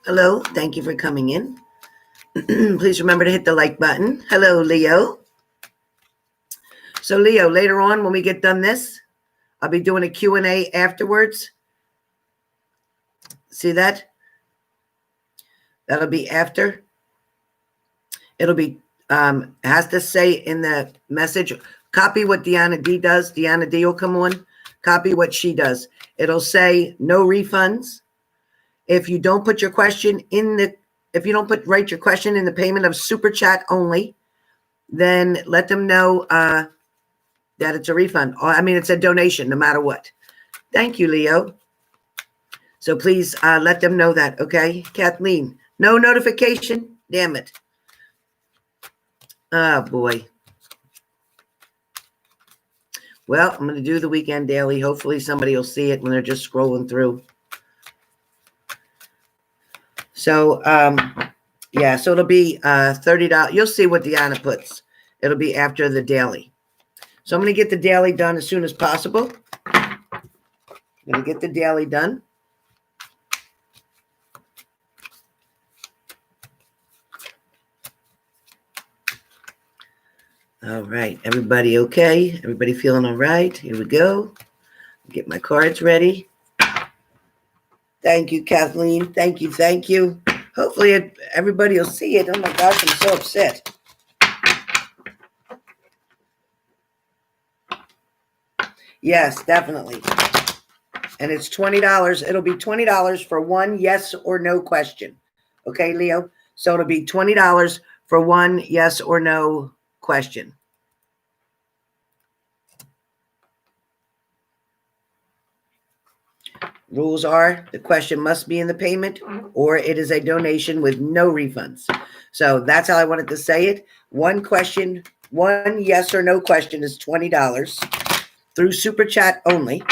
Hello, thank you for coming in. Please remember to hit the like button. Hello, Leo. So, Leo, later on when we get done this, I'll be doing a Q&A afterwards. See that? That'll be after. It'll be, has to say in the message, copy what Deanna D does. Deanna D will come on. Copy what she does. It'll say no refunds. If you don't put your question in the, if you don't write your question in the payment of super chat only, then let them know that it's a refund. Or, I mean, it's a donation no matter what. Thank you, Leo. So please let them know that, okay? Kathleen, no notification. Damn it. Oh, boy. Well, I'm going to do the weekend daily. Hopefully somebody will see it when they're just scrolling through. So, yeah, so it'll be $30. You'll see what Deanna puts. It'll be after the daily. So I'm going to get the daily done as soon as possible. I'm going to get the daily done. All right, everybody okay? Everybody feeling all right? Here we go. Get my cards ready. Thank you, Kathleen. Thank you, thank you. Hopefully everybody will see it. Oh my gosh, I'm so upset. Yes, definitely. And it's $20. It'll be $20 for one yes or no question. Okay, Leo? So it'll be $20 for one yes or no question. Rules are the question must be in the payment or it is a donation with no refunds. So that's how I wanted to say it. One question, one yes or no question is $20 through Super Chat only.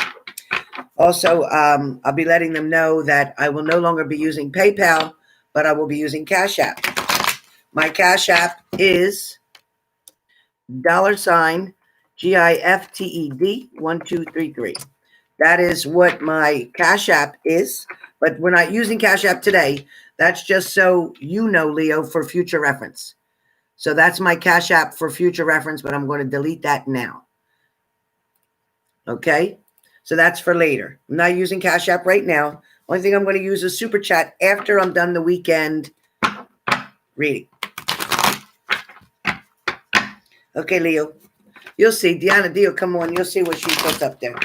Also, I'll be letting them know that I will no longer be using PayPal, but I will be using Cash App. My Cash App is $GIFTED 1233. That is what my Cash App is, but we're not using Cash App today. That's just so you know, Leo, for future reference. So that's my Cash App for future reference, but I'm going to delete that now. Okay? So that's for later. I'm not using Cash App right now. Only thing I'm going to use is Super Chat after I'm done the weekend reading. Okay, Leo. You'll see. Deanna D will come on. You'll see what she puts up there.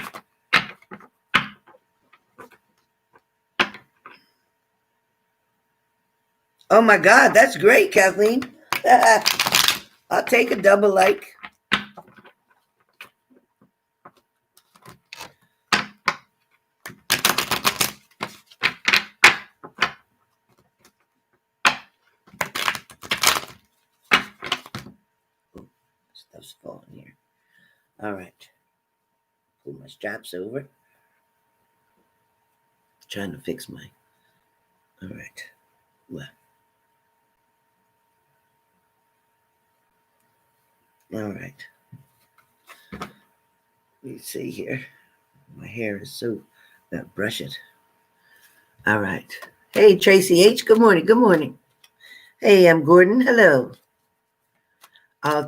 Oh, my God. That's great, Kathleen. I'll take a double like. Stuff's falling here. All right. Pull my straps over. Trying to fix my. All right. Well. All right. Let me see here. My hair is so. Gotta brush it. All right. Hey, Tracy H. Good morning. Good morning. Hey, I'm Gordon. Hello.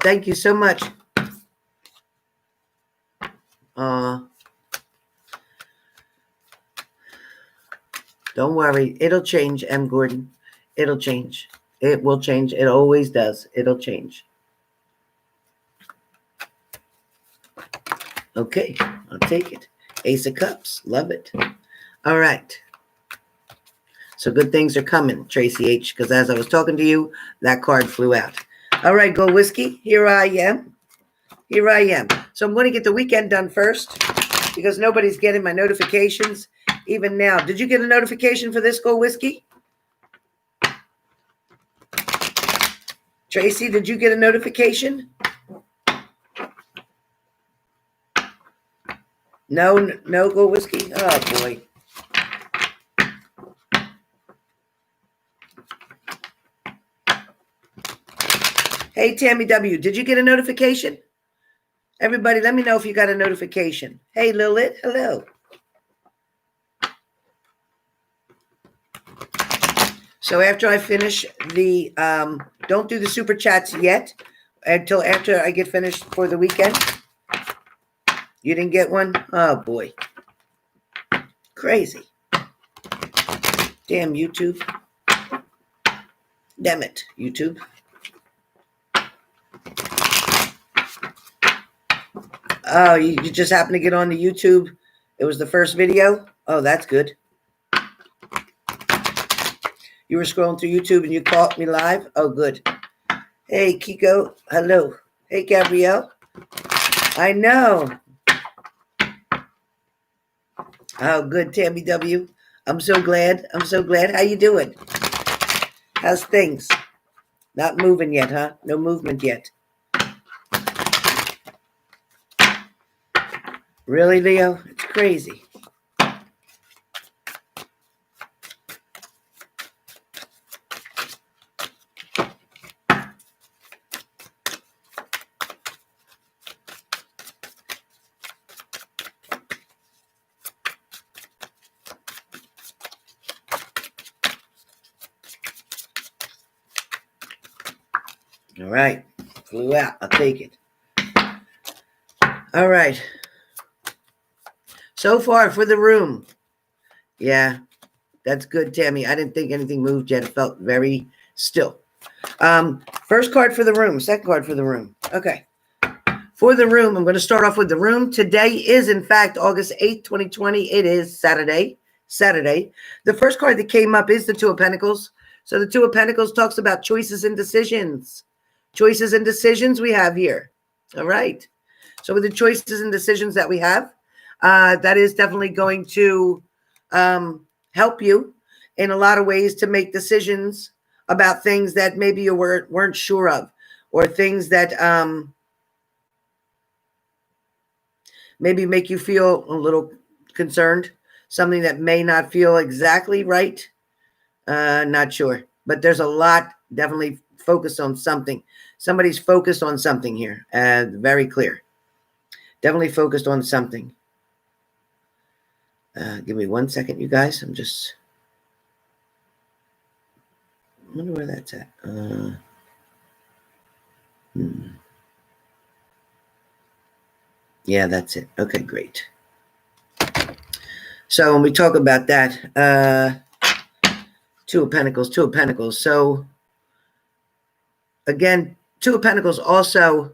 Thank you so much. Don't worry. It'll change, M. Gordon. It'll change. It will change. It always does. It'll change. Okay. I'll take it. Ace of Cups. Love it. All right. So good things are coming, Tracy H., because as I was talking to you, that card flew out. All right, Go Whiskey. Here I am. Here I am. So I'm going to get the weekend done first because nobody's getting my notifications even now. Did you get a notification for this, Go Whiskey? Tracy, did you get a notification? No, Go Whiskey? Oh, boy. Hey, Tammy W., did you get a notification? Everybody, let me know if you got a notification. Hey, Lilith, hello. So after I finish the, don't do the super chats yet until after I get finished for the weekend. You didn't get one? Oh boy. Crazy. Damn YouTube. Damn it, YouTube. Oh, you just happened to get on the YouTube. It was the first video. Oh, that's good. You were scrolling through YouTube and you caught me live? Oh, good. Hey, Kiko. Hello. Hey, Gabrielle. I know. Oh, good, Tammy W. I'm so glad. I'm so glad. How you doing? How's things? Not moving yet, huh? No movement yet. Really, Leo? It's crazy. All right. Flew out. I'll take it. All right. So far for the room. Yeah, that's good, Tammy. I didn't think anything moved yet. It felt very still. First card for the room. Second card for the room. Okay. For the room, I'm going to start off with the room. Today is, in fact, August 8th, 2020. It is Saturday. The first card that came up is the Two of Pentacles. So the Two of Pentacles talks about choices and decisions. Choices and decisions we have here. All right. So with the choices and decisions that we have, that is definitely going to help you in a lot of ways to make decisions about things that maybe you weren't sure of, or things that maybe make you feel a little concerned, something that may not feel exactly right. Not sure, but there's a lot definitely focused on something. Somebody's focused on something here. Very clear. Definitely focused on something. Give me 1 second, you guys. I'm just... I wonder where that's at. Yeah, that's it. Okay, great. So when we talk about that, Two of Pentacles. So again, Two of Pentacles also,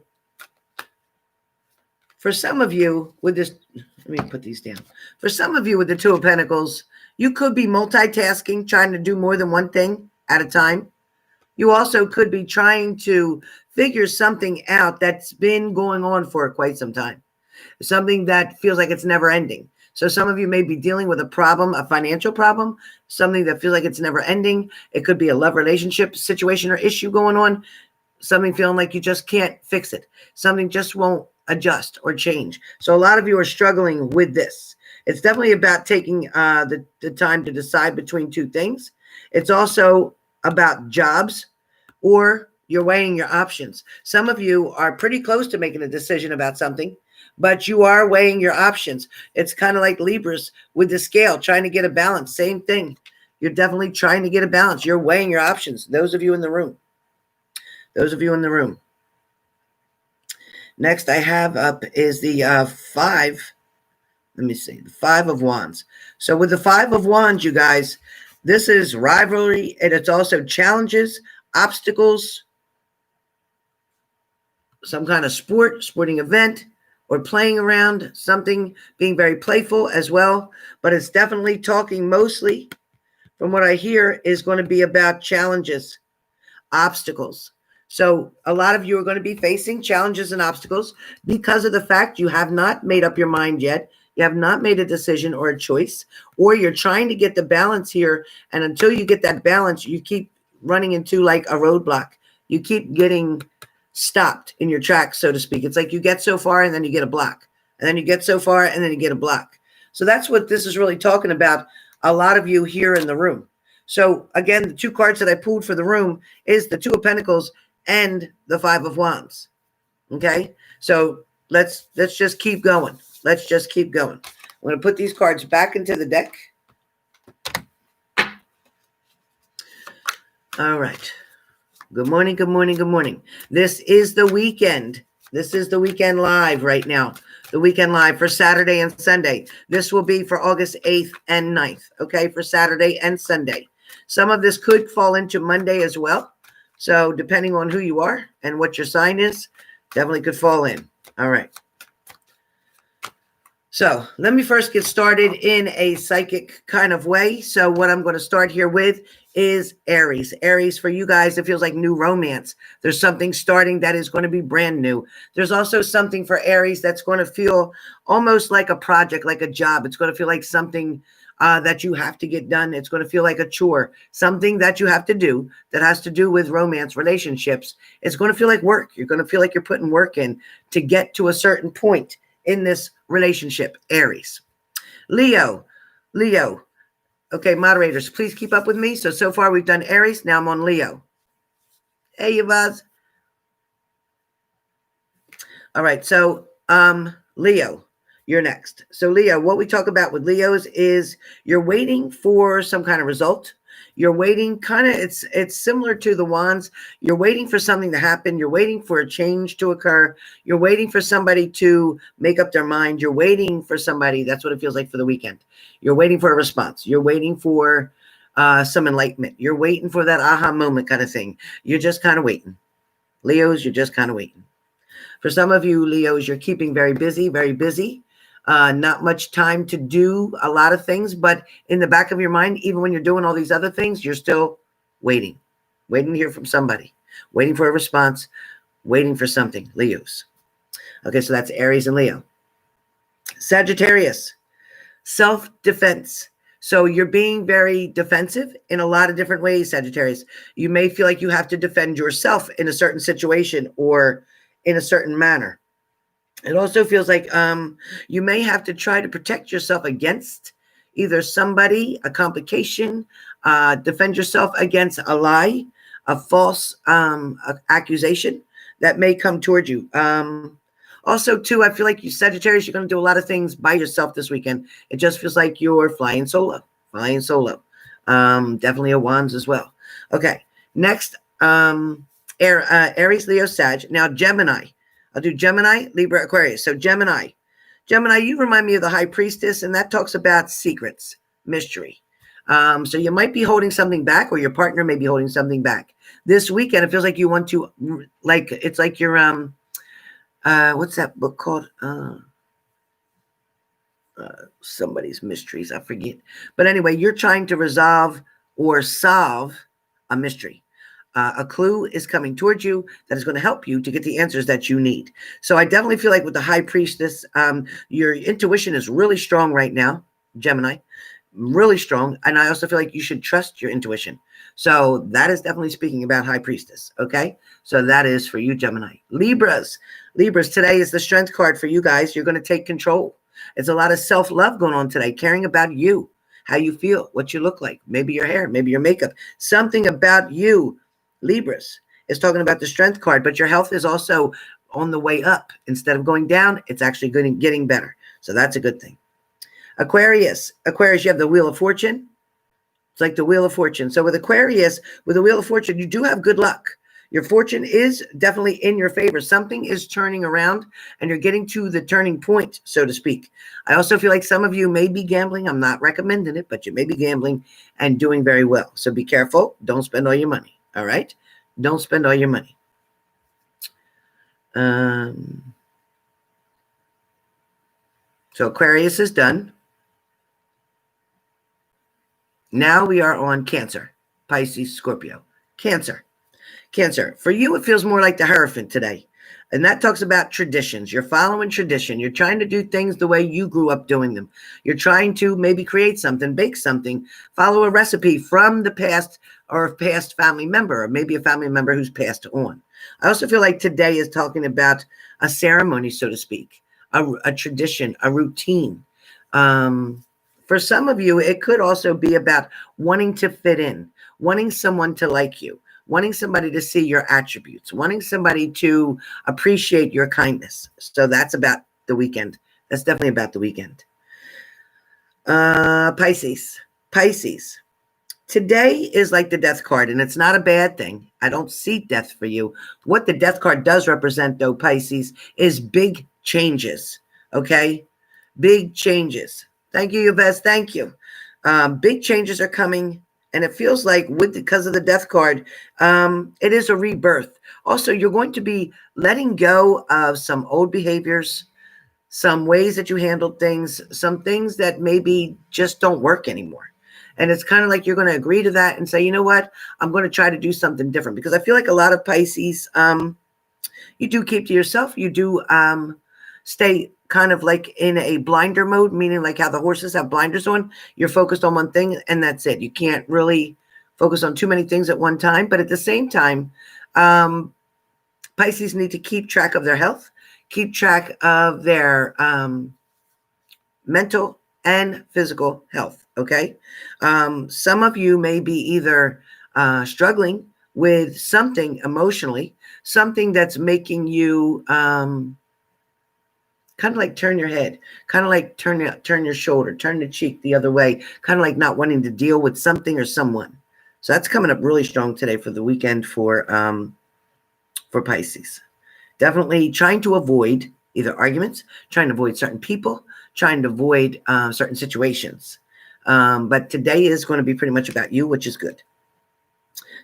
for some of you with this, let me put these down. For some of you with the Two of Pentacles, you could be multitasking, trying to do more than one thing at a time. You also could be trying to figure something out that's been going on for quite some time. Something that feels like it's never ending. So some of you may be dealing with a problem, a financial problem, something that feels like it's never ending. It could be a love relationship situation or issue going on, something feeling like you just can't fix it. Something just won't adjust or change. So a lot of you are struggling with this. It's definitely about taking the time to decide between two things. It's also about jobs, or you're weighing your options. Some of you are pretty close to making a decision about something, but you are weighing your options. It's kind of like Libras with the scale, trying to get a balance. Same thing. You're definitely trying to get a balance. You're weighing your options. Those of you in the room. Those of you in the room. Next I have up is the five. Let me see. The Five of Wands. So with the Five of Wands, you guys, this is rivalry, and it's also challenges, obstacles, some kind of sporting event, or playing around, something, being very playful as well. But it's definitely talking mostly, from what I hear, is going to be about challenges, obstacles. So a lot of you are going to be facing challenges and obstacles because of the fact you have not made up your mind yet. You have not made a decision or a choice, or you're trying to get the balance here. And until you get that balance, you keep running into like a roadblock. You keep getting stopped in your tracks, so to speak. It's like you get so far and then you get a block, and then you get so far and then you get a block. So that's what this is really talking about. A lot of you here in the room. So again, the two cards that I pulled for the room is the Two of Pentacles and the Five of Wands. Okay. So let's just keep going. Let's just keep going. I'm going to put these cards back into the deck. All right. Good morning, good morning, good morning. This is the weekend. This is the weekend live right now. The weekend live for Saturday and Sunday. This will be for August 8th and 9th, okay, for Saturday and Sunday. Some of this could fall into Monday as well. So depending on who you are and what your sign is, definitely could fall in. All right. So let me first get started in a psychic kind of way. So what I'm going to start here with is Aries. Aries, for you guys, it feels like new romance. There's something starting that is going to be brand new. There's also something for Aries that's going to feel almost like a project, like a job. It's going to feel like something that you have to get done. It's going to feel like a chore, something that you have to do that has to do with romance, relationships. It's going to feel like work. You're going to feel like you're putting work in to get to a certain point in this relationship. Aries. Leo. Okay, moderators, please keep up with me. So far we've done Aries. Now I'm on Leo. Hey, Yavaz. All right, so Leo, you're next. So Leo, what we talk about with Leos is you're waiting for some kind of result. You're waiting it's similar to the wands. You're waiting for something to happen. You're waiting for a change to occur. You're waiting for somebody to make up their mind. You're waiting for somebody. That's what it feels like for the weekend. You're waiting for a response. You're waiting for some enlightenment. You're waiting for that aha moment kind of thing. You're just kind of waiting. Leos, you're just kind of waiting. For some of you, Leos, you're keeping very busy, very busy. Not much time to do a lot of things, but in the back of your mind, even when you're doing all these other things, you're still waiting to hear from somebody, waiting for a response, waiting for something. Leos. Okay, so that's Aries and Leo. Sagittarius, self-defense. So you're being very defensive in a lot of different ways, Sagittarius. You may feel like you have to defend yourself in a certain situation or in a certain manner. It also feels like you may have to try to protect yourself against either somebody, a complication, defend yourself against a lie, a false accusation that may come toward you. Also, too, I feel like you Sagittarius, you're going to do a lot of things by yourself this weekend. It just feels like you're flying solo. Definitely a wands as well. Okay, next, Aries, Leo, Sag. Now, Gemini. I'll do Gemini, Libra, Aquarius. So Gemini, you remind me of the High Priestess, and that talks about secrets, mystery. So you might be holding something back, or your partner may be holding something back. This weekend, it feels like you want to, like, it's like you're, what's that book called? Somebody's Mysteries, I forget. But anyway, you're trying to resolve or solve a mystery. A clue is coming towards you that is going to help you to get the answers that you need. So I definitely feel like with the High Priestess, your intuition is really strong right now, Gemini, really strong. And I also feel like you should trust your intuition. So that is definitely speaking about High Priestess. Okay. So that is for you, Gemini. Libras, today is the Strength card for you guys. You're going to take control. It's a lot of self-love going on today, caring about you, how you feel, what you look like, maybe your hair, maybe your makeup, something about you. Libras is talking about the Strength card, but your health is also on the way up. Instead of going down, it's actually getting better. So that's a good thing. Aquarius, you have the Wheel of Fortune. It's like the Wheel of Fortune. So with Aquarius, with the Wheel of Fortune, you do have good luck. Your fortune is definitely in your favor. Something is turning around and you're getting to the turning point, so to speak. I also feel like some of you may be gambling. I'm not recommending it, but you may be gambling and doing very well. So be careful. Don't spend all your money. All right? Don't spend all your money. So Aquarius is done. Now we are on Cancer, Pisces, Scorpio. Cancer. For you, it feels more like the Hierophant today. And that talks about traditions. You're following tradition. You're trying to do things the way you grew up doing them. You're trying to maybe create something, bake something, follow a recipe from the past or a past family member, or maybe a family member who's passed on. I also feel like today is talking about a ceremony, so to speak, a tradition, a routine. For some of you, it could also be about wanting to fit in, wanting someone to like you, wanting somebody to see your attributes, wanting somebody to appreciate your kindness. So that's about the weekend. That's definitely about the weekend. Pisces. Today is like the death card, and it's not a bad thing. I don't see death for you. What the death card does represent, though, Pisces, is big changes. Okay? Big changes. Thank you, Yves. Thank you. Big changes are coming, and it feels like because of the death card, it is a rebirth. Also, you're going to be letting go of some old behaviors, some ways that you handled things, some things that maybe just don't work anymore. And it's kind of like you're going to agree to that and say, you know what, I'm going to try to do something different. Because I feel like a lot of Pisces, you do keep to yourself. You do stay kind of like in a blinder mode, meaning like how the horses have blinders on. You're focused on one thing and that's it. You can't really focus on too many things at one time. But at the same time, Pisces need to keep track of their health, keep track of their mental and physical health. Okay. Some of you may be either struggling with something emotionally, something that's making you kind of like turn your head, kind of like turn your shoulder, turn the cheek the other way, kind of like not wanting to deal with something or someone. So that's coming up really strong today for the weekend for Pisces. Definitely trying to avoid either arguments, trying to avoid certain people, trying to avoid certain situations. But today is going to be pretty much about you, which is good.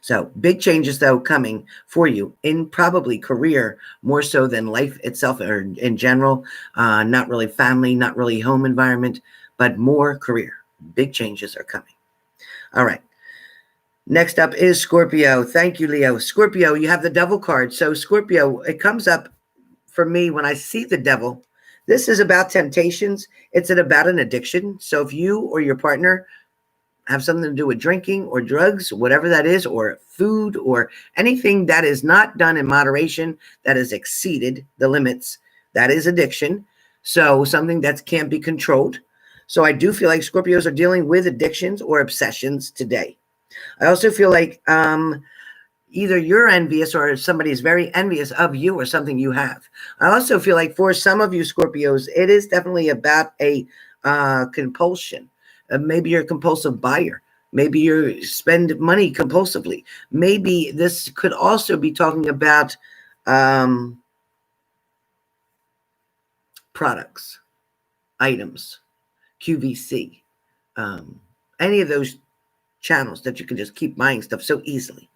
So big changes, though, coming for you in probably career more so than life itself or in general. Not really family, not really home environment, but more career. Big changes are coming. All right. Next up is Scorpio. Thank you, Leo. Scorpio, you have the devil card. So Scorpio, it comes up for me when I see the devil. This is about temptations. It's about an addiction. So if you or your partner have something to do with drinking or drugs, whatever that is, or food or anything that is not done in moderation, that has exceeded the limits, that is addiction. So something that can't be controlled. So I do feel like Scorpios are dealing with addictions or obsessions today. I also feel like either you're envious or somebody's very envious of you or something you have. I also feel like for some of you Scorpios, it is definitely about a compulsion. Maybe you're a compulsive buyer. Maybe you spend money compulsively. Maybe this could also be talking about products, items, QVC, any of those channels that you can just keep buying stuff so easily.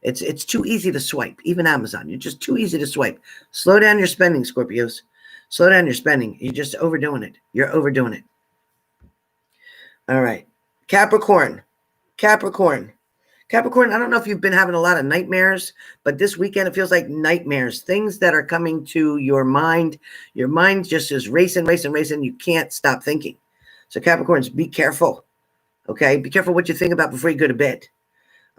It's too easy to swipe. Even Amazon, you're just too easy to swipe. Slow down your spending, Scorpios. Slow down your spending. You're just overdoing it. You're overdoing it. All right. Capricorn. I don't know if you've been having a lot of nightmares, but this weekend it feels like nightmares. Things that are coming to your mind. Your mind just is racing. You can't stop thinking. So Capricorns, be careful. Okay? Be careful what you think about before you go to bed.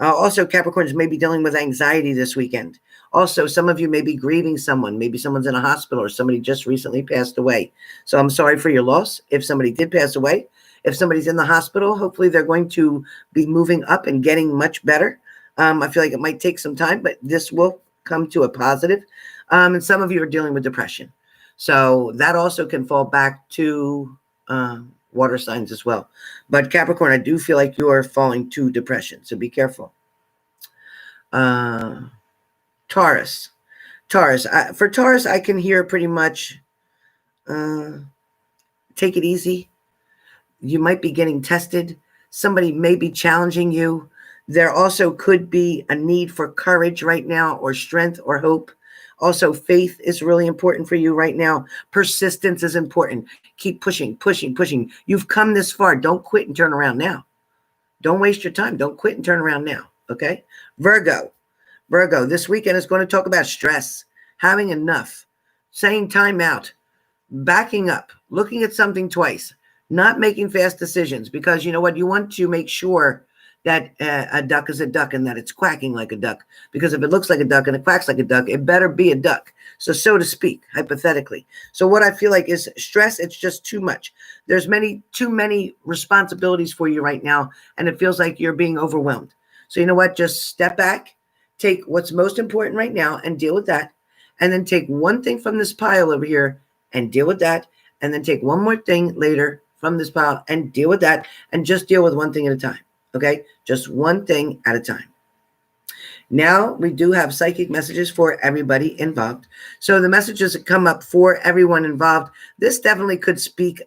Also, Capricorns may be dealing with anxiety this weekend. Also, some of you may be grieving someone. Maybe someone's in a hospital or somebody just recently passed away. So I'm sorry for your loss if somebody did pass away. If somebody's in the hospital, hopefully they're going to be moving up and getting much better. I feel like it might take some time, but this will come to a positive. And some of you are dealing with depression. So that also can fall back to water signs as well. But Capricorn, I do feel like you're falling to depression, so be careful. Taurus. For Taurus, I can hear pretty much take it easy. You might be getting tested. Somebody may be challenging you. There also could be a need for courage right now, or strength or hope. Also, faith is really important for you right now. Persistence is important. Keep pushing. You've come this far. Don't quit and turn around now. Don't waste your time. Don't quit and turn around now. Okay? Virgo, this weekend is going to talk about stress, having enough, saying time out, backing up, looking at something twice, not making fast decisions, because you know what? You want to make sure that a duck is a duck and that it's quacking like a duck. Because if it looks like a duck and it quacks like a duck, it better be a duck. So to speak, hypothetically. So what I feel like is stress. It's just too much. There's too many responsibilities for you right now. And it feels like you're being overwhelmed. So you know what? Just step back, take what's most important right now and deal with that. And then take one thing from this pile over here and deal with that. And then take one more thing later from this pile and deal with that. And just deal with one thing at a time. Okay, just one thing at a time. Now we do have psychic messages for everybody involved. So the messages that come up for everyone involved, this definitely could speak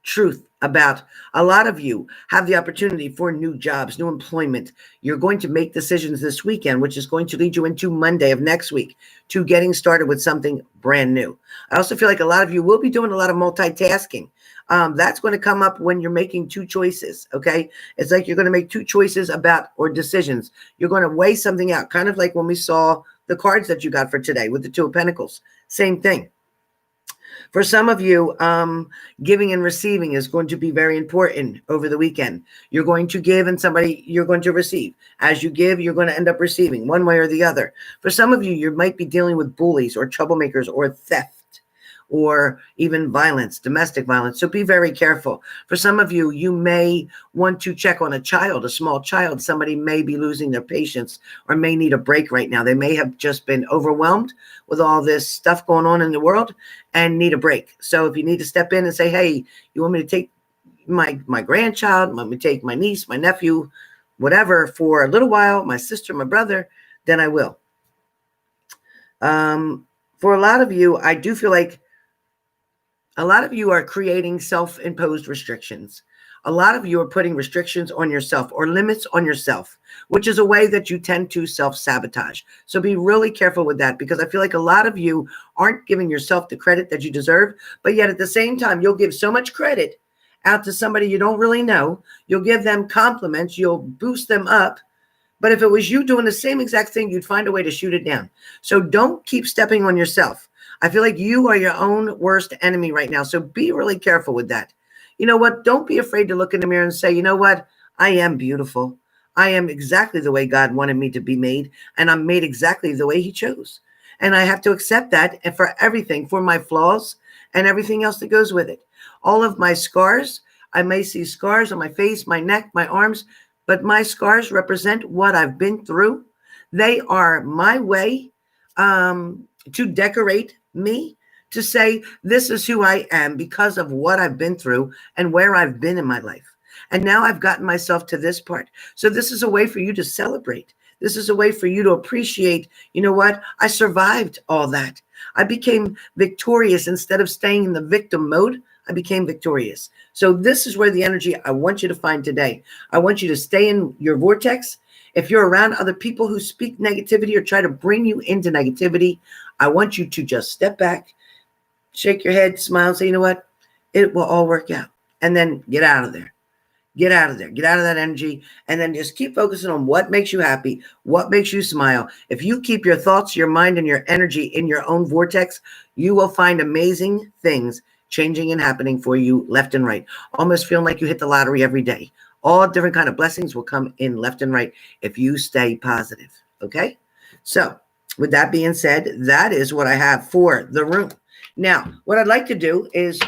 truth about a lot of you have the opportunity for new jobs, new employment. You're going to make decisions this weekend, which is going to lead you into Monday of next week to getting started with something brand new. I also feel like a lot of you will be doing a lot of multitasking. That's going to come up when you're making two choices. Okay. It's like you're going to make two choices about, or decisions. You're going to weigh something out, kind of like when we saw the cards that you got for today with the Two of Pentacles. Same thing. For some of you, giving and receiving is going to be very important over the weekend. You're going to give and you're going to receive. As you give, you're going to end up receiving one way or the other. For some of you, you might be dealing with bullies or troublemakers or theft, or even violence, domestic violence. So be very careful. For some of you, you may want to check on a child, a small child. Somebody may be losing their patience or may need a break right now. They may have just been overwhelmed with all this stuff going on in the world and need a break. So if you need to step in and say, hey, you want me to take my grandchild, want me to take my niece, my nephew, whatever, for a little while, my sister, my brother, then I will. For a lot of you, I do feel like a lot of you are creating self-imposed restrictions. A lot of you are putting restrictions on yourself or limits on yourself, which is a way that you tend to self-sabotage. So be really careful with that, because I feel like a lot of you aren't giving yourself the credit that you deserve, but yet at the same time, you'll give so much credit out to somebody you don't really know. You'll give them compliments. You'll boost them up. But if it was you doing the same exact thing, you'd find a way to shoot it down. So don't keep stepping on yourself. I feel like you are your own worst enemy right now. So be really careful with that. You know what? Don't be afraid to look in the mirror and say, you know what? I am beautiful. I am exactly the way God wanted me to be made. And I'm made exactly the way he chose. And I have to accept that, and for everything, for my flaws and everything else that goes with it. All of my scars, I may see scars on my face, my neck, my arms, but my scars represent what I've been through. They are my way to decorate me, to say this is who I am because of what I've been through and where I've been in my life. And now I've gotten myself to this part. So this is a way for you to celebrate. This is a way for you to appreciate, you know what? I survived all that. I became victorious. Instead of staying in the victim mode, I became victorious. So this is where the energy I want you to find today. I want you to stay in your vortex. If you're around other people who speak negativity or try to bring you into negativity, I want you to just step back, shake your head, smile, say, you know what? It will all work out. And then get out of there. Get out of there. Get out of that energy. And then just keep focusing on what makes you happy, what makes you smile. If you keep your thoughts, your mind, and your energy in your own vortex, you will find amazing things changing and happening for you left and right. Almost feeling like you hit the lottery every day. All different kind of blessings will come in left and right if you stay positive. Okay? So with that being said, that is what I have for the room. Now, what I'd like to do is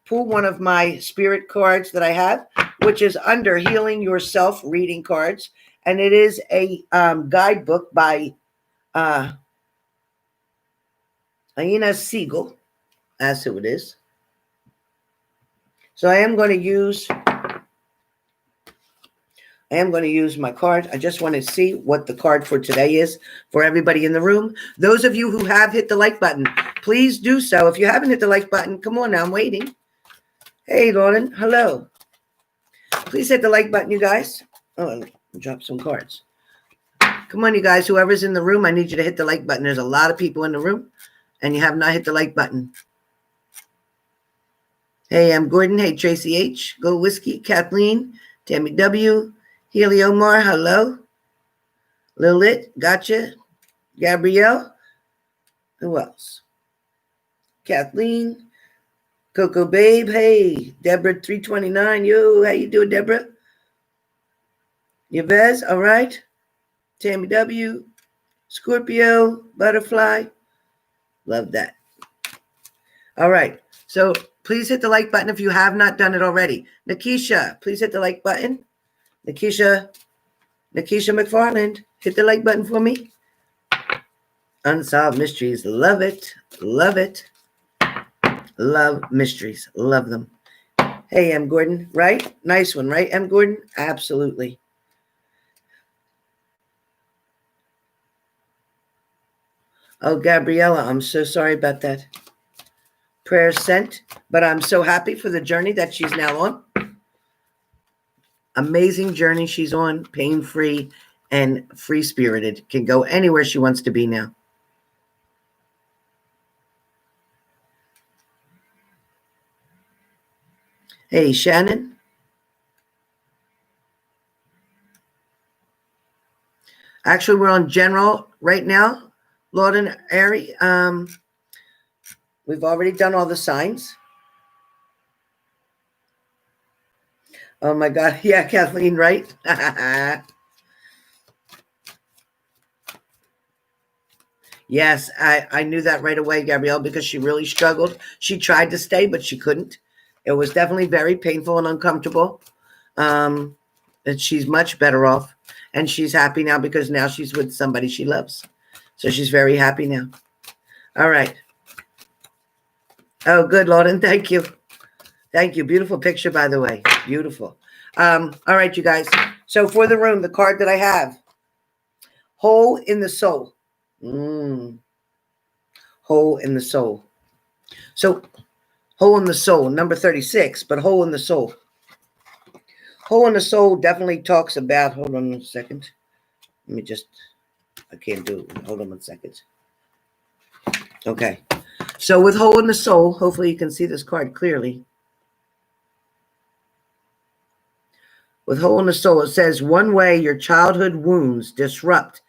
pull one of my spirit cards that I have, which is under Healing Yourself reading cards. And it is a guidebook by Aina Siegel. That's who it is. So I am going to use my card. I just want to see what the card for today is for everybody in the room. Those of you who have hit the like button, please do so. If you haven't hit the like button, come on now, I'm waiting. Hey, Lauren, hello. Please hit the like button, you guys. Oh, let me drop some cards. Come on, you guys. Whoever's in the room, I need you to hit the like button. There's a lot of people in the room, and you have not hit the like button. Hey, I'm Gordon. Hey, Tracy H. Go Whiskey. Kathleen. Tammy W. Healy Omar. Hello. Lilith. Gotcha. Gabrielle. Who else? Kathleen. Coco Babe. Hey. Deborah 329. Yo, how you doing, Deborah? Yvez. All right. Tammy W. Scorpio. Butterfly. Love that. All right. So please hit the like button if you have not done it already. Nikisha, please hit the like button. Nikisha McFarland, hit the like button for me. Unsolved Mysteries, love it. Love it. Love mysteries, love them. Hey, M. Gordon, right? Nice one, right, M. Gordon? Absolutely. Oh, Gabriella, I'm so sorry about that. Prayers sent, but I'm so happy for the journey that she's now on. Amazing journey she's on, pain-free and free-spirited. Can go anywhere she wants to be now. Hey, Shannon. Actually, we're on general right now, Lord and Ari. We've already done all the signs. Oh my God. Yeah, Kathleen, right? Yes, I knew that right away, Gabrielle, because she really struggled. She tried to stay, but she couldn't. It was definitely very painful and uncomfortable. And she's much better off. And she's happy now because now she's with somebody she loves. So she's very happy now. All right. Oh, good, Lord, and thank you. Thank you. Beautiful picture, by the way. Beautiful. All right, you guys. So for the room, the card that I have, Hole in the Soul. Hole in the Soul. So Hole in the Soul, number 36, but Hole in the Soul. Hole in the Soul definitely talks about, hold on a second. Let me just, I can't do it. Hold on 1 second. Okay. So with Hole in the Soul, hopefully you can see this card clearly. With Hole in the Soul, it says, one way your childhood wounds disrupt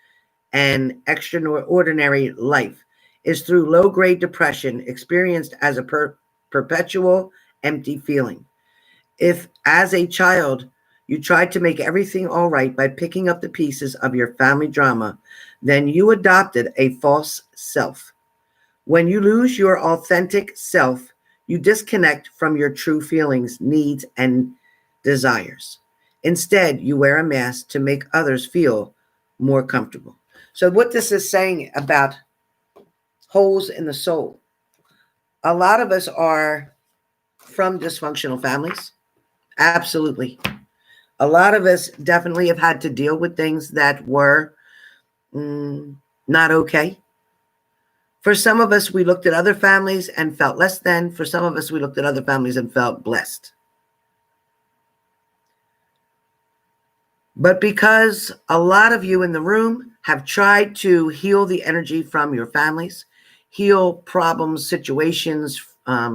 an extraordinary life is through low-grade depression experienced as a perpetual empty feeling. If, as a child, you tried to make everything all right by picking up the pieces of your family drama, then you adopted a false self. When you lose your authentic self, you disconnect from your true feelings, needs, and desires. Instead, you wear a mask to make others feel more comfortable. So what this is saying about holes in the soul, a lot of us are from dysfunctional families. Absolutely. A lot of us definitely have had to deal with things that were not okay. For some of us, we looked at other families and felt less than. For some of us, we looked at other families and felt blessed. But because a lot of you in the room have tried to heal the energy from your families, heal problems, situations,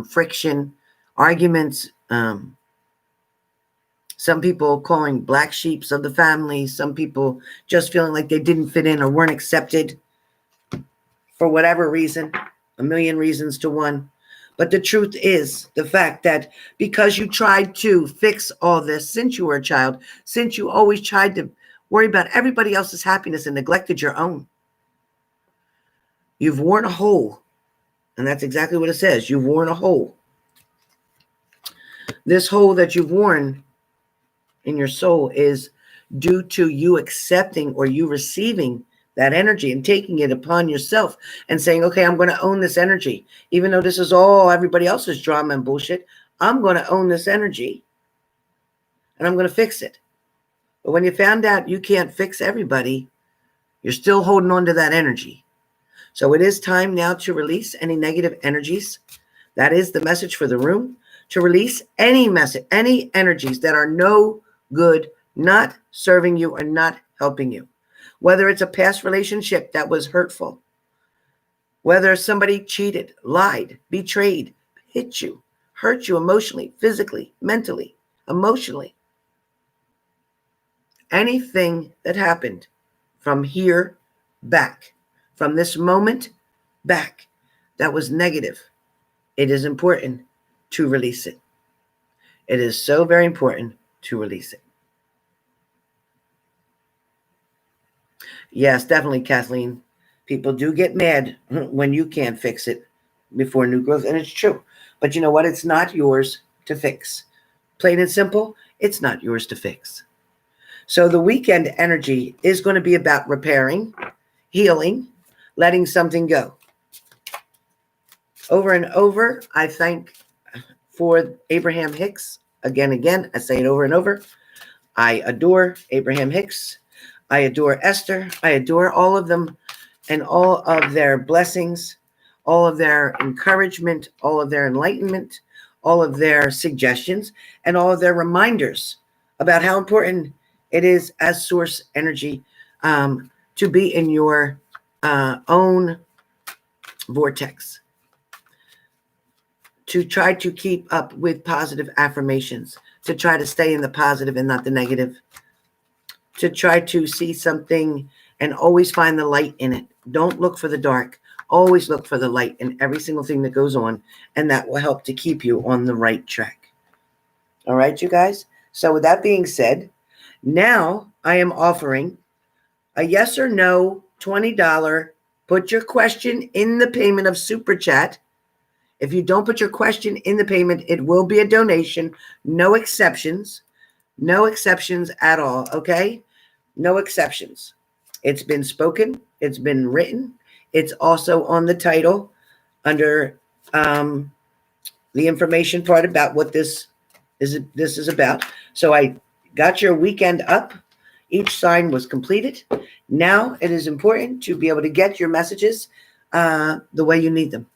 friction, arguments, some people calling black sheeps of the family, some people just feeling like they didn't fit in or weren't accepted for whatever reason, a million reasons to one. But the truth is the fact that because you tried to fix all this since you were a child, since you always tried to worry about everybody else's happiness and neglected your own, you've worn a hole. And that's exactly what it says. You've worn a hole. This hole that you've worn in your soul is due to you accepting or you receiving that energy and taking it upon yourself and saying, okay, I'm going to own this energy. Even though this is all everybody else's drama and bullshit, I'm going to own this energy and I'm going to fix it. But when you found out you can't fix everybody, you're still holding on to that energy. So it is time now to release any negative energies. That is the message for the room, to release any energies that are no good, not serving you or not helping you. Whether it's a past relationship that was hurtful, whether somebody cheated, lied, betrayed, hit you, hurt you emotionally, physically, mentally, emotionally. Anything that happened from here back, from this moment back, that was negative, it is important to release it. It is so very important to release it. Yes, definitely, Kathleen. People do get mad when you can't fix it before new growth, and it's true. But you know what? It's not yours to fix. Plain and simple, it's not yours to fix. So the weekend energy is going to be about repairing, healing, letting something go. Over and over, I thank for Abraham Hicks Again, I say it over and over. I adore Abraham Hicks. I adore Esther. I adore all of them and all of their blessings, all of their encouragement, all of their enlightenment, all of their suggestions, and all of their reminders about how important it is as source energy to be in your own vortex, to try to keep up with positive affirmations, to try to stay in the positive and not the negative, to try to see something and always find the light in it. Don't look for the dark. Always look for the light in every single thing that goes on, and that will help to keep you on the right track. All right, you guys? So with that being said, now I am offering a yes or no $20. Put your question in the payment of Super Chat. If you don't put your question in the payment, it will be a donation. No exceptions. No exceptions at all, okay? No exceptions. It's been spoken. It's been written. It's also on the title under the information part about what this is about. So I got your weekend up. Each sign was completed. Now it is important to be able to get your messages the way you need them.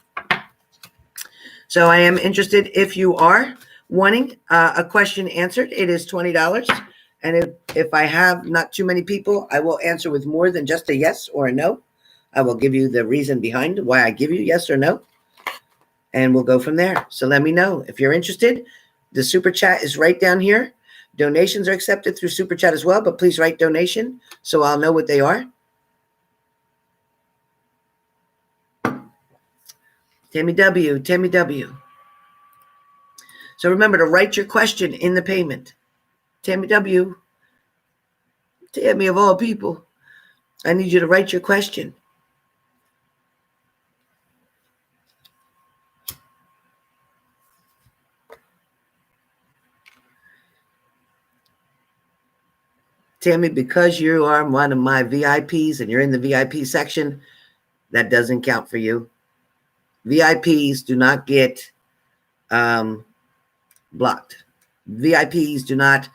So I am interested if you are wanting a question answered. It is $20. And if I have not too many people, I will answer with more than just a yes or a no. I will give you the reason behind why I give you yes or no. And we'll go from there. So let me know if you're interested. The Super Chat is right down here. Donations are accepted through Super Chat as well, but please write donation so I'll know what they are. Tammy W. So remember to write your question in the payment. Tammy W. Tammy of all people. I need you to write your question. Tammy, because you are one of my VIPs and you're in the VIP section, that doesn't count for you. VIPs do not get blocked. VIPs do not,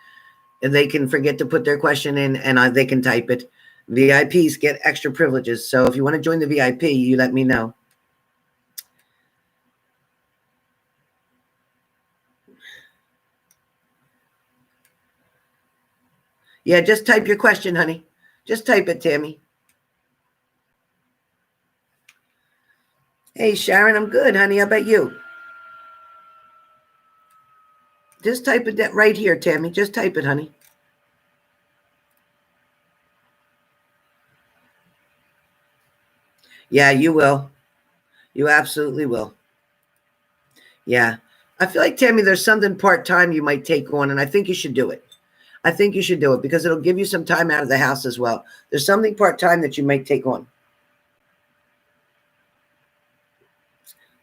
they can forget to put their question in and they can type it. VIPs get extra privileges. So if you want to join the VIP, you let me know. Yeah, just type your question, honey. Just type it, Tammy. Hey, Sharon, I'm good, honey. How about you? Just type it right here, Tammy. Just type it, honey. Yeah, you will. You absolutely will. Yeah. I feel like, Tammy, there's something part-time you might take on, and I think you should do it. I think you should do it because it'll give you some time out of the house as well. There's something part-time that you might take on.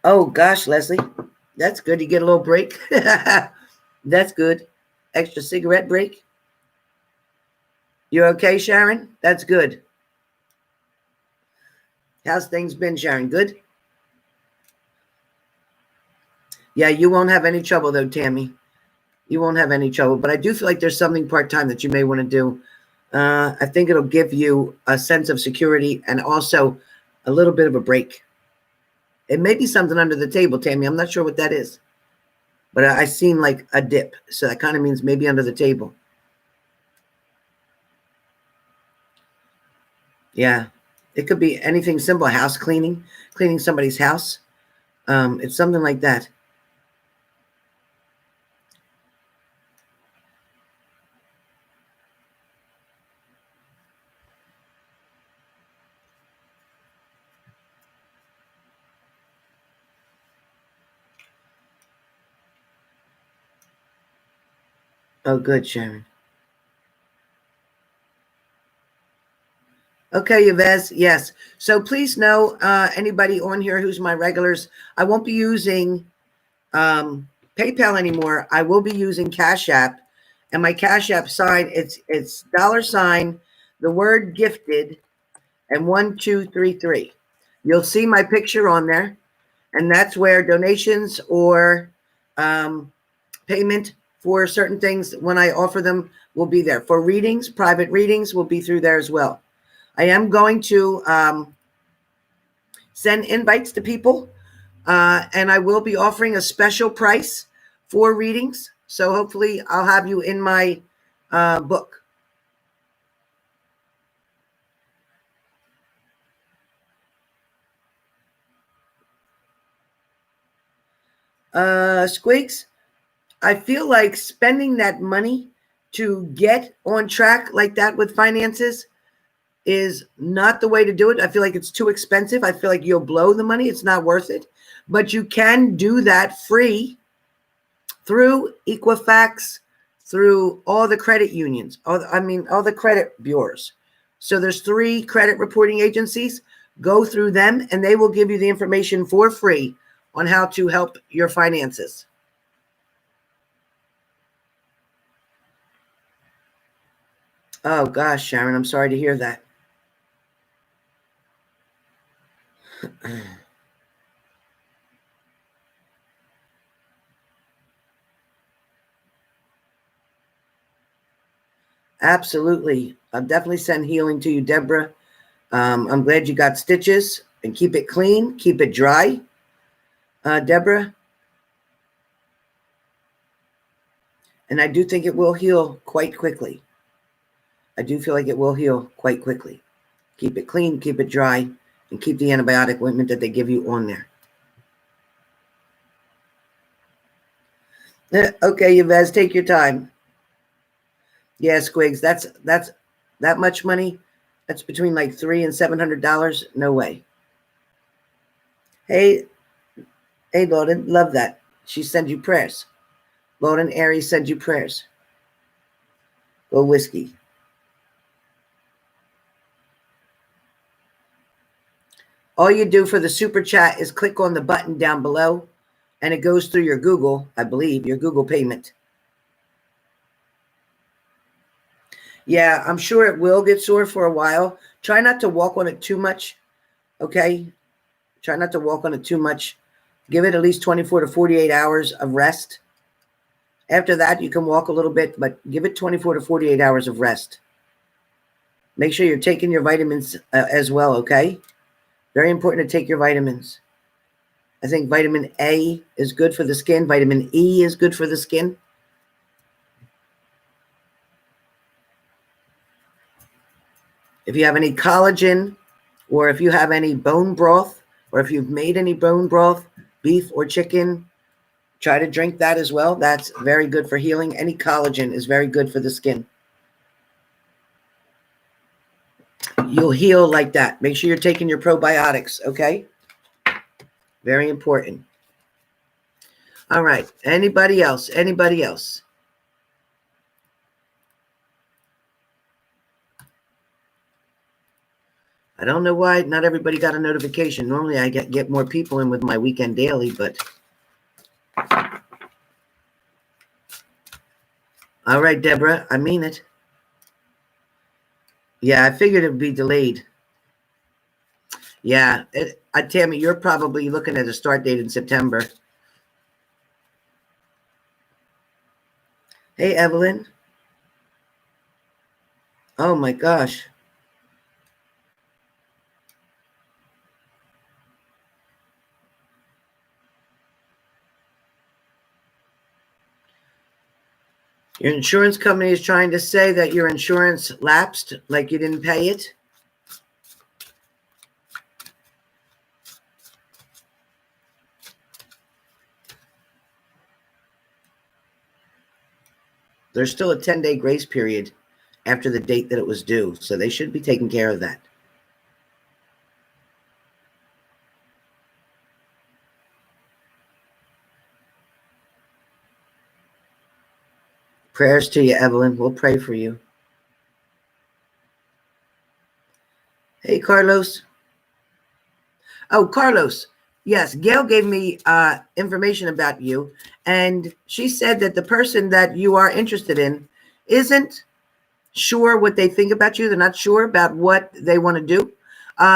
Oh, gosh, Leslie. That's good. You get a little break. That's good. Extra cigarette break. You okay, Sharon? That's good. How's things been, Sharon? Good? Yeah, you won't have any trouble, though, Tammy. You won't have any trouble. But I do feel like there's something part-time that you may want to do. I think it'll give you a sense of security and also a little bit of a break. It may be something under the table, Tammy. I'm not sure what that is. But I seen like a dip. So that kind of means maybe under the table. Yeah. It could be anything simple. House cleaning somebody's house. It's something like that. Oh, good, Sharon. Okay, Yvez, yes. So please know, anybody on here who's my regulars, I won't be using PayPal anymore. I will be using Cash App. And my Cash App sign, it's $, the word gifted, and 1233. You'll see my picture on there. And that's where donations or payment for certain things when I offer them will be there. For readings, private readings will be through there as well. I am going to send invites to people, and I will be offering a special price for readings. So hopefully I'll have you in my book. Squeaks, I feel like spending that money to get on track like that with finances is not the way to do it. I feel like it's too expensive. I feel like you'll blow the money. It's not worth it. But you can do that free through Equifax, through all the credit unions, all the credit bureaus. So there's 3 credit reporting agencies. Go through them and they will give you the information for free on how to help your finances. Oh gosh, Sharon, I'm sorry to hear that. Absolutely. I'll definitely send healing to you, Deborah. I'm glad you got stitches, and keep it clean, keep it dry, Deborah. And I do think it will heal quite quickly. I do feel like it will heal quite quickly. Keep it clean, keep it dry, and keep the antibiotic ointment that they give you on there. Okay, Yvez, take your time. Yeah, Squigs, that's that much money. That's between like $300 and $700. No way. Hey, Loden, love that. She sends you prayers. Loden, Aries sends you prayers. Go whiskey. All you do for the super chat is click on the button down below, and it goes through your Google, I believe, your Google payment. Yeah, I'm sure it will get sore for a while. Try not to walk on it too much, okay? Try not to walk on it too much. Give it at least 24 to 48 hours of rest. After that, you can walk a little bit, but give it 24 to 48 hours of rest. Make sure you're taking your vitamins as well, okay? Very important to take your vitamins. I think vitamin A is good for the skin. Vitamin E is good for the skin. If you have any collagen, or if you have any bone broth, or if you've made any bone broth, beef or chicken, try to drink that as well. That's very good for healing. Any collagen is very good for the skin. You'll heal like that. Make sure you're taking your probiotics, okay? Very important. All right. Anybody else? Anybody else? I don't know why not everybody got a notification. Normally I get more people in with my weekend daily, but all right, Deborah, I mean it. Yeah, I figured it would be delayed. Yeah, Tammy, you're probably looking at a start date in September. Hey, Evelyn. Oh my gosh. Your insurance company is trying to say that your insurance lapsed, like you didn't pay it. There's still a 10-day grace period after the date that it was due, so they should be taking care of that. Prayers to you, Evelyn. We'll pray for you. Hey, Carlos. Oh, Carlos. Yes, Gail gave me information about you, and she said that the person that you are interested in isn't sure what they think about you. They're not sure about what they want to do.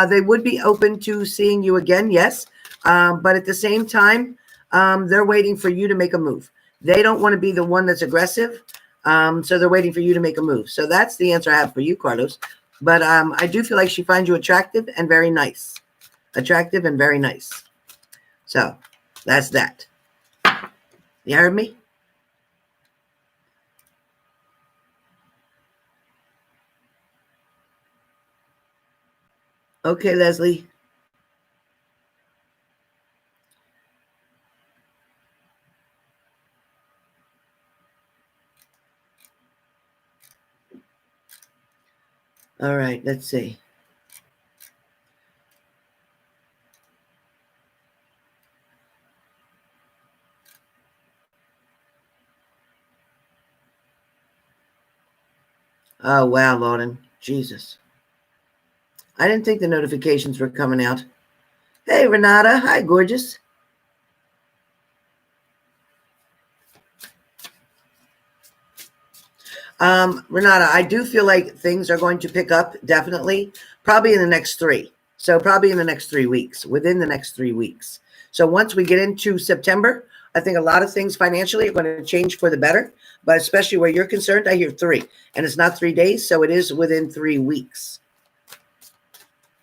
They would be open to seeing you again, yes, but at the same time, they're waiting for you to make a move. They don't want to be the one that's aggressive. So they're waiting for you to make a move. So that's the answer I have for you, Carlos. But I do feel like she finds you attractive and very nice. Attractive and very nice. So that's that. You heard me? Okay, Leslie. All right, let's see. Oh, wow, Lauren. Jesus. I didn't think the notifications were coming out. Hey, Renata. Hi, gorgeous. Renata, I do feel like things are going to pick up, definitely, probably in the next 3. So probably in the next 3 weeks, within the next 3 weeks. So once we get into September, I think a lot of things financially are going to change for the better, but especially where you're concerned, I hear 3, and it's not 3 days. So it is within 3 weeks.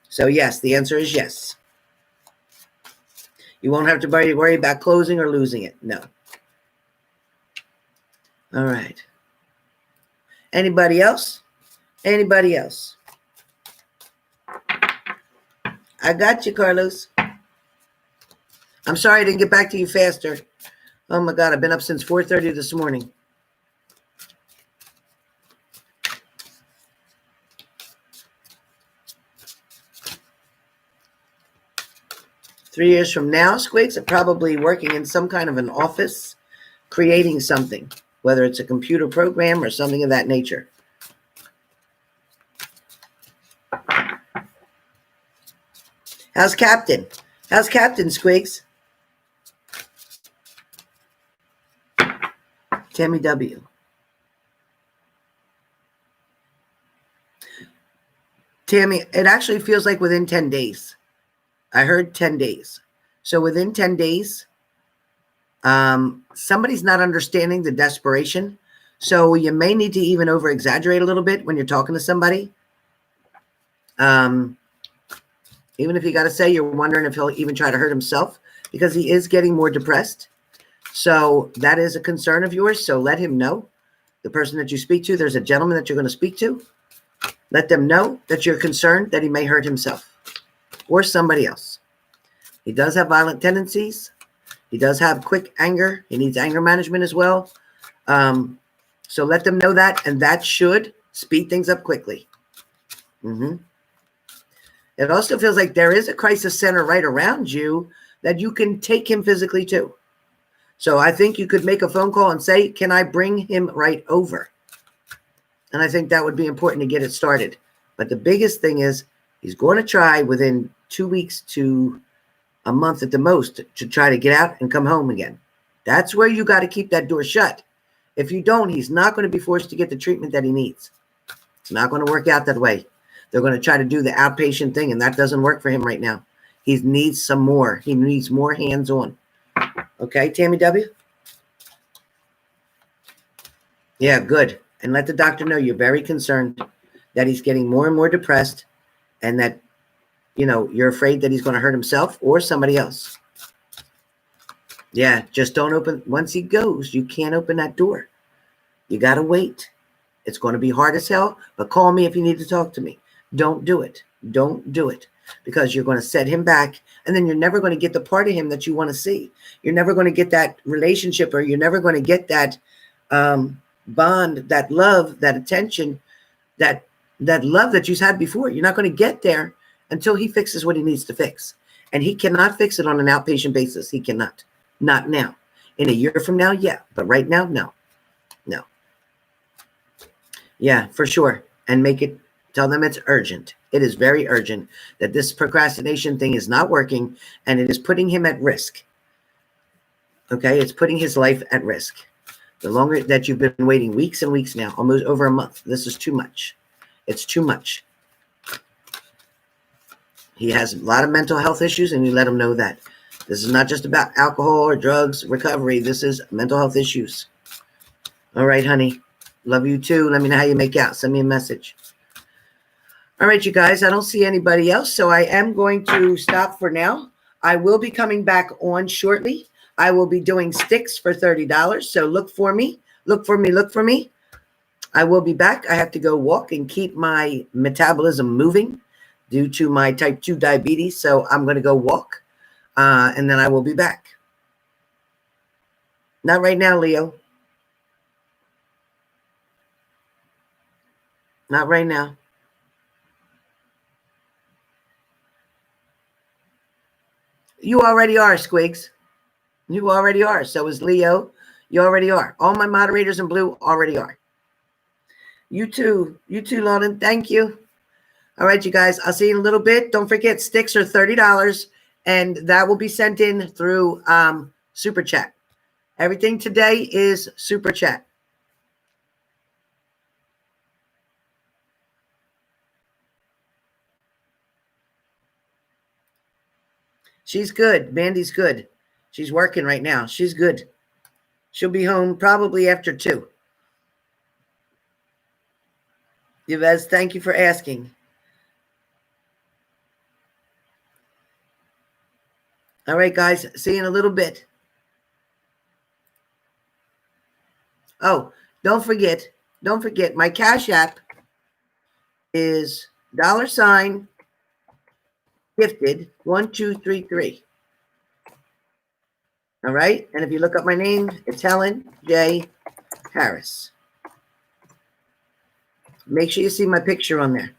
So yes, the answer is yes. You won't have to worry about closing or losing it. No. All right. Anybody else? Anybody else? I got you, Carlos. I'm sorry I didn't get back to you faster. Oh my God, I've been up since 4:30 this morning. Three years from now, Squigs are probably working in some kind of an office, creating something, whether it's a computer program or something of that nature. How's Captain? How's Captain, Squigs? Tammy W. Tammy, it actually feels like within 10 days. I heard 10 days. So within 10 days, somebody's not understanding the desperation. So you may need to even over exaggerate a little bit when you're talking to somebody. Even if you got to say you're wondering if he'll even try to hurt himself, because he is getting more depressed. So that is a concern of yours. So let him know. The person that you speak to, there's a gentleman that you're going to speak to. Let them know that you're concerned that he may hurt himself or somebody else. He does have violent tendencies. He does have quick anger. He needs anger management as well. So let them know that, and that should speed things up quickly. It also feels like there is a crisis center right around you that you can take him physically to. So I think you could make a phone call and say, can I bring him right over? And I think that would be important to get it started. But the biggest thing is he's going to try within 2 weeks to a month at the most to try to get out and come home again. That's where you got to keep that door shut. If you don't, he's not going to be forced to get the treatment that he needs. It's not going to work out that way. They're going to try to do the outpatient thing, and that doesn't work for him right now. He needs some more. He needs more hands-on. Okay, Tammy W? Yeah, good. And let the doctor know you're very concerned that he's getting more and more depressed, and that, you know, you're afraid that he's going to hurt himself or somebody else. Yeah, just don't open. Once he goes, you can't open that door. You got to wait. It's going to be hard as hell, but call me if you need to talk to me. Don't do it. Don't do it, because you're going to set him back, and then you're never going to get the part of him that you want to see. You're never going to get that relationship, or you're never going to get that bond, that love, that attention, that love that you've had before. You're not going to get there until he fixes what he needs to fix. And he cannot fix it on an outpatient basis. He cannot. Not now. In a year from now, yeah. But right now, no. No. Yeah, for sure. And tell them it's urgent. It is very urgent that this procrastination thing is not working, and it is putting him at risk. Okay, it's putting his life at risk. The longer that you've been waiting, weeks and weeks now, almost over a month, this is too much. It's too much. He has a lot of mental health issues, and you let him know that. This is not just about alcohol or drugs recovery. This is mental health issues. All right, honey. Love you too. Let me know how you make out. Send me a message. All right, you guys. I don't see anybody else, so I am going to stop for now. I will be coming back on shortly. I will be doing sticks for $30. So look for me. Look for me. Look for me. I will be back. I have to go walk and keep my metabolism moving due to my type 2 diabetes. So I'm going to go walk, and then I will be back. Not right now, Leo. Not right now. You already are, Squigs. You already are. So is Leo. You already are. All my moderators in blue already are. You too. You too, Loden. Thank you. All right, you guys. I'll see you in a little bit. Don't forget, sticks are $30, and that will be sent in through Super Chat. Everything today is Super Chat. She's good. Mandy's good. She's working right now. She's good. She'll be home probably after 2. Yvez, thank you for asking. All right, guys. See you in a little bit. Oh, don't forget, my Cash App is $gifted1233. All right. And if you look up my name, it's Helen J. Harris. Make sure you see my picture on there.